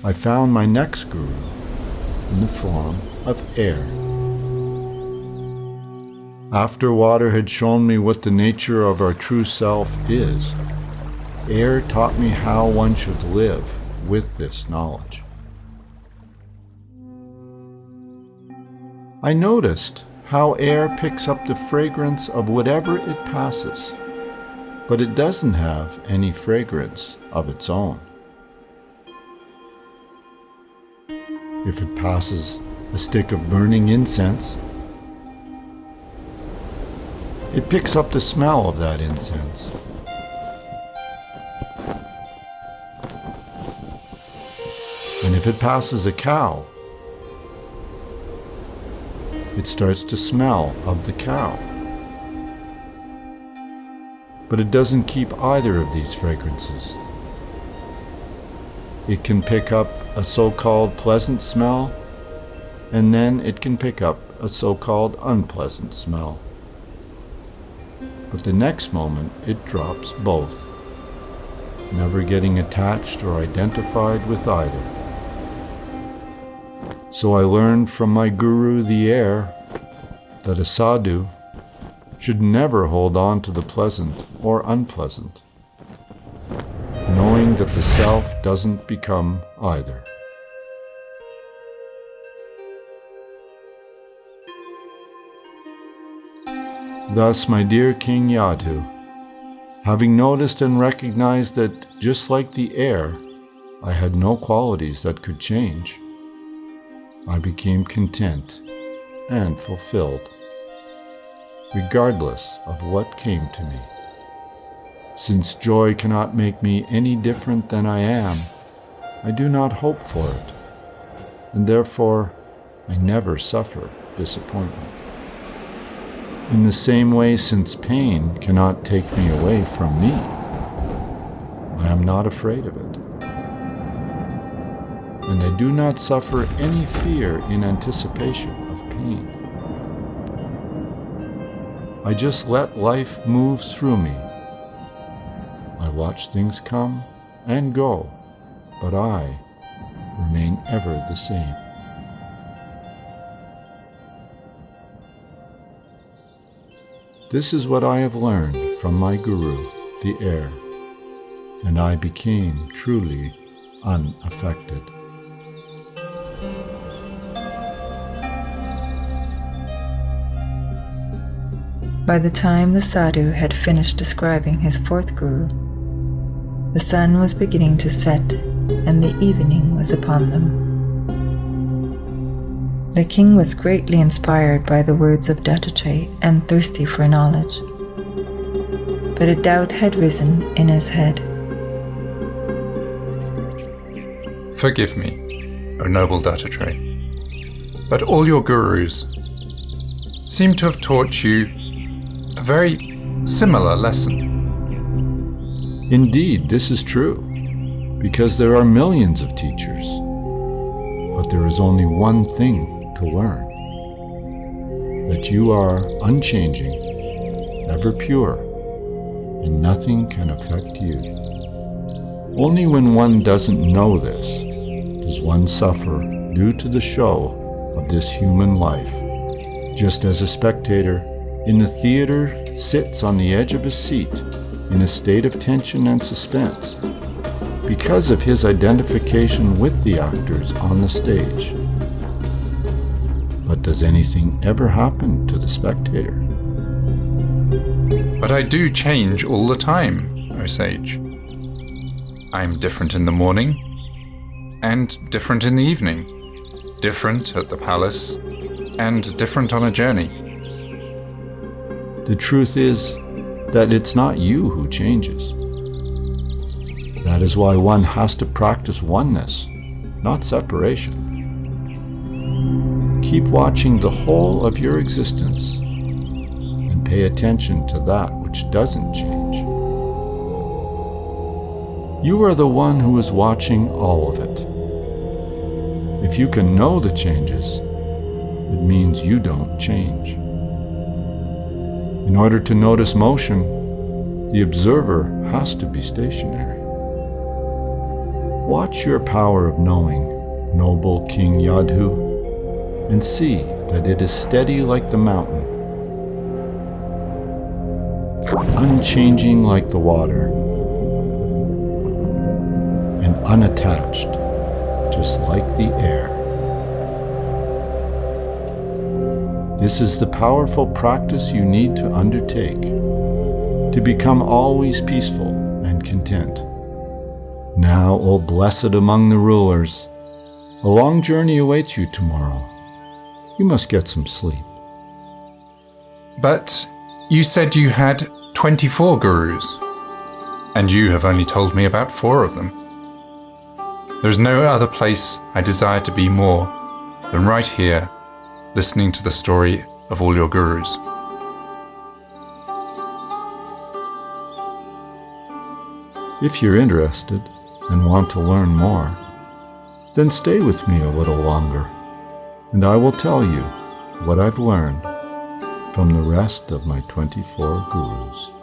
I found my next guru in the form of air. After water had shown me what the nature of our true self is, air taught me how one should live with this knowledge. I noticed how air picks up the fragrance of whatever it passes, but it doesn't have any fragrance of its own. If it passes a stick of burning incense, it picks up the smell of that incense. And if it passes a cow, it starts to smell of the cow. But it doesn't keep either of these fragrances. It can pick up a so-called pleasant smell, and then it can pick up a so-called unpleasant smell. But the next moment it drops both, never getting attached or identified with either. So I learned from my guru, the air, that a sadhu should never hold on to the pleasant or unpleasant, knowing that the self doesn't become either. Thus, my dear King Yadhu, having noticed and recognized that just like the air, I had no qualities that could change, I became content and fulfilled, regardless of what came to me. Since joy cannot make me any different than I am, I do not hope for it, and therefore I never suffer disappointment. In the same way, since pain cannot take me away from me, I am not afraid of it. And I do not suffer any fear in anticipation of pain. I just let life move through me. I watch things come and go, but I remain ever the same. This is what I have learned from my guru, the air, and I became truly unaffected. By the time the sadhu had finished describing his fourth guru, the sun was beginning to set and the evening was upon them. The king was greatly inspired by the words of Dattatray and thirsty for knowledge, but a doubt had risen in his head. Forgive me, O noble Dattatray, but all your gurus seem to have taught you a very similar lesson. Indeed, this is true, because there are millions of teachers, but there is only one thing to learn: that you are unchanging, ever pure, and nothing can affect you. Only when one doesn't know this does one suffer due to the show of this human life, just as a spectator in the theater sits on the edge of his seat in a state of tension and suspense because of his identification with the actors on the stage. But does anything ever happen to the spectator? But I do change all the time, O sage. I'm different in the morning, and different in the evening, different at the palace, and different on a journey. The truth is that it's not you who changes. That is why one has to practice oneness, not separation. Keep watching the whole of your existence and pay attention to that which doesn't change. You are the one who is watching all of it. If you can know the changes, it means you don't change. In order to notice motion, the observer has to be stationary. Watch your power of knowing, noble King Yadhu, and see that it is steady like the mountain, unchanging like the water, and unattached, just like the air. This is the powerful practice you need to undertake to become always peaceful and content. Now, O blessed among the rulers, a long journey awaits you tomorrow. You must get some sleep. But you said you had 24 gurus, and you have only told me about 4 of them. There is no other place I desire to be more than right here, listening to the story of all your gurus. If you're interested and want to learn more, then stay with me a little longer, and I will tell you what I've learned from the rest of my 24 gurus.